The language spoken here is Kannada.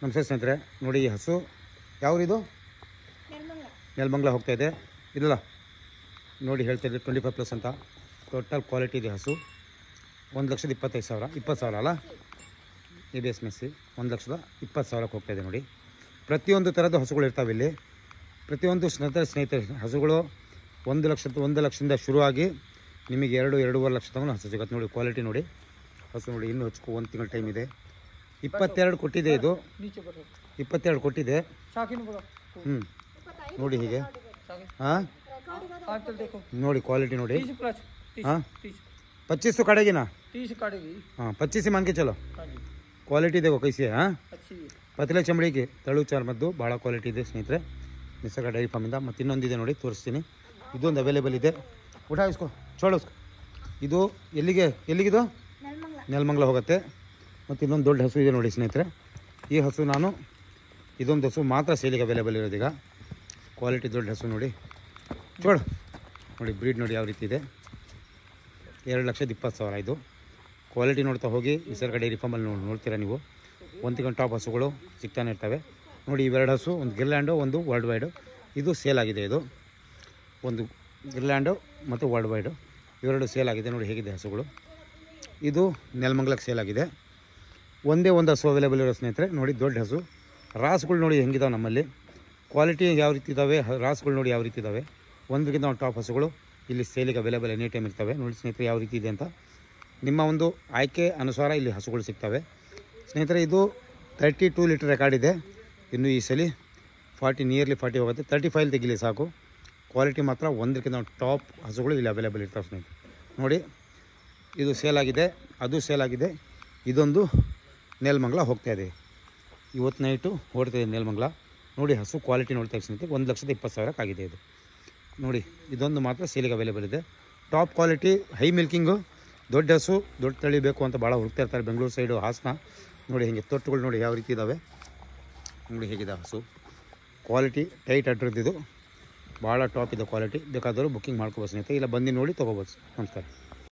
ನಮಸ್ತೆ ಸ್ನೇಹಿತರೆ, ನೋಡಿ ಈ ಹಸು ಯಾವ್ರಿದು? ನೆಲಮಂಗಲ ಹೋಗ್ತಾ ಇದೆ. ಇಲ್ಲ ನೋಡಿ ಹೇಳ್ತಾ ಇದ್ದೆ 25+ ಅಂತ ಟೋಟಲ್ ಕ್ವಾಲಿಟಿ ಇದೆ ಹಸು. 1,25,000 20,000 ಅಲ್ಲ, ABS ಮೆಸ್ಸಿ 1,20,000ಕ್ಕೆ ಹೋಗ್ತಾ ಇದೆ. ನೋಡಿ ಪ್ರತಿಯೊಂದು ಥರದ ಹಸುಗಳು ಇರ್ತಾವೆ ಇಲ್ಲಿ. ಪ್ರತಿಯೊಂದು ಸ್ನೇಹಿತರೆ ಹಸುಗಳು 1 ಲಕ್ಷದಿಂದ ಶುರುವಾಗಿ ನಿಮಗೆ 2-2.5 ಲಕ್ಷ ತಗೊಂಡು ಹಸು ಸಿಗುತ್ತೆ. ನೋಡಿ ಕ್ವಾಲಿಟಿ ನೋಡಿ ಹಸು ನೋಡಿ. ಇನ್ನೂ ಹಚ್ಕೊ 1 ತಿಂಗಳ ಟೈಮ್ ಇದೆ. 22 ಕೊಟ್ಟಿದೆ, ಇದು 22 ಕೊಟ್ಟಿದೆ. ನೋಡಿ ಹೀಗೆ ಹಾಂ ನೋಡಿ ಕ್वालिटी ನೋಡಿ. हाँ 25 काटेगी ना? 30 काटेगी। हाँ 25 मान के चलो। क्वालिटी देखो कैसी है। हाँ पतले चमड़ी की तळु ಚರ್ಮದ್ದು ಭಾಳ ಕ್ವಾಲಿಟಿ ಇದೆ ಸ್ನೇಹಿತರೆ. ನಿಸರ್ಗ ಡೈರಿ ಫಾರ್ಮಿಂದ. ಮತ್ತು ಇನ್ನೊಂದಿದೆ ನೋಡಿ, ತೋರಿಸ್ತೀನಿ. ಇದೊಂದು ಅವೈಲೇಬಲ್ ಇದೆ. ಊಟ ಇಸ್ಕೋ ಚೋಳಸ್ಕೊ. ಇದು ಎಲ್ಲಿಗಿದು? ನೆಲಮಂಗಲ ಹೋಗುತ್ತೆ. ಮತ್ತು ಇನ್ನೊಂದು ದೊಡ್ಡ ಹಸು ಇದೆ ನೋಡಿ ಸ್ನೇಹಿತರೆ. ಈ ಹಸು ಇದೊಂದು ಹಸು ಮಾತ್ರ ಸೇಲಿಗೆ ಅವೈಲೇಬಲ್ ಇರೋದೀಗ. ಕ್ವಾಲಿಟಿ ದೊಡ್ಡ ಹಸು ನೋಡಿ. ಚೋಳು ನೋಡಿ, ಬ್ರೀಡ್ ನೋಡಿ ಯಾವ ರೀತಿ ಇದೆ. 2,20,000 ಇದು. ಕ್ವಾಲಿಟಿ ನೋಡ್ತಾ ಹೋಗಿ ನಿಸರ್ಗ ಡೈರಿ ಫಾರ್ಮಲ್ಲಿ ನೋಡ್ತೀರಾ ನೀವು. 1 ತಿಂಗಳ ಟಾಪ್ ಹಸುಗಳು ಸಿಗ್ತಾನೆ ಇರ್ತವೆ ನೋಡಿ. ಇವೆರಡು ಹಸು, ಒಂದು ಗಿರ್ಲ್ಯಾಂಡು, ಒಂದು ವರ್ಲ್ಡ್ ವೈಡು. ಇದು ಸೇಲ್ ಆಗಿದೆ. ಇದು ಒಂದು ಗಿರ್ಲ್ಯಾಂಡು ಮತ್ತು ವರ್ಲ್ಡ್ ವೈಡು ಇವೆರಡು ಸೇಲ್ ಆಗಿದೆ. ನೋಡಿ ಹೇಗಿದೆ ಹಸುಗಳು. ಇದು ನೆಲಮಂಗಲಕ್ಕೆ ಸೇಲ್ ಆಗಿದೆ. ಒಂದೇ ಒಂದು ಹಸು ಅವೈಲೇಬಲ್ ಇರೋ ಸ್ನೇಹಿತರೆ. ನೋಡಿ ದೊಡ್ಡ ಹಸು. ರಾಸುಗಳು ನೋಡಿ ಹೆಂಗಿದಾವೆ ನಮ್ಮಲ್ಲಿ. ಕ್ವಾಲಿಟಿ ಯಾವ ರೀತಿ ಇದ್ದಾವೆ, ರಾಸುಗಳು ನೋಡಿ ಯಾವ ರೀತಿ ಇದ್ದಾವೆ. ಒಂದಕ್ಕಿಂತ ಒಂದು ಟಾಪ್ ಹಸುಗಳು ಇಲ್ಲಿ ಸೇಲಿಗೆ ಅವೈಲೇಬಲ್ ಎನಿ ಟೈಮ್ ಇರ್ತವೆ. ನೋಡಿ ಸ್ನೇಹಿತರೆ ಯಾವ ರೀತಿ ಇದೆ ಅಂತ. ನಿಮ್ಮ ಒಂದು ಆಯ್ಕೆ ಅನುಸಾರ ಇಲ್ಲಿ ಹಸುಗಳು ಸಿಗ್ತವೆ ಸ್ನೇಹಿತರೆ. ಇದು 32 ಲೀಟರ್ ರೆಕಾರ್ಡ್ ಇದೆ. ಇನ್ನು ಈ ಸಲ 40 ಹೋಗುತ್ತೆ. 35 ತೆಗಿಲಿ ಸಾಕು. ಕ್ವಾಲಿಟಿ ಮಾತ್ರ ಒಂದಕ್ಕಿಂತ ಟಾಪ್ ಹಸುಗಳು ಇಲ್ಲಿ ಅವೈಲೇಬಲ್ ಇರ್ತವೆ ಸ್ನೇಹಿತರೆ. ನೋಡಿ ಇದು ಸೇಲ್ ಆಗಿದೆ, ಅದು ಸೇಲ್ ಆಗಿದೆ. ಇದೊಂದು ನೆಲಮಂಗಲ ಹೋಗ್ತಾ ಇದೆ. ಇವತ್ತು ನೈಟು ಓಡ್ತಾ ಇದೆ ನೆಲಮಂಗಲ. ನೋಡಿ ಹಸು ಕ್ವಾಲಿಟಿ ನೋಡ್ತಾ ಸ್ನೇಹಿತರೆ. 1,20,000 ಆಗಿದೆ ಇದು. ನೋಡಿ ಇದೊಂದು ಮಾತ್ರ ಸೇಲಿಗೆ ಅವೈಲೇಬಲ್ ಇದೆ. ಟಾಪ್ ಕ್ವಾಲಿಟಿ, ಹೈ ಮಿಲ್ಕಿಂಗು, ದೊಡ್ಡ ಹಸು, ದೊಡ್ಡ ತಳಿ ಬೇಕು ಅಂತ ಭಾಳ ಹುಡುಕ್ತಾ ಇರ್ತಾರೆ ಬೆಂಗಳೂರು ಸೈಡು, ಹಾಸನ. ನೋಡಿ ಹೀಗೆ ತೊಟ್ಟುಗಳು ನೋಡಿ ಯಾವ ರೀತಿ ಇದ್ದಾವೆ. ನೋಡಿ ಹೇಗಿದೆ ಹಸು. ಕ್ವಾಲಿಟಿ ಟೈಟ್ ಅಡ್ರದ್ದು ಇದು ಭಾಳ ಟಾಪ್ ಇದೆ ಕ್ವಾಲಿಟಿ. ಬೇಕಾದರೂ ಬುಕ್ಕಿಂಗ್ ಮಾಡ್ಕೋಬೋದು ಸ್ನೇಹಿತರೆ. ಇಲ್ಲ ಬಂದು ನೋಡಿ ತೊಗೋಬೋದು. ನಮಸ್ಕಾರ.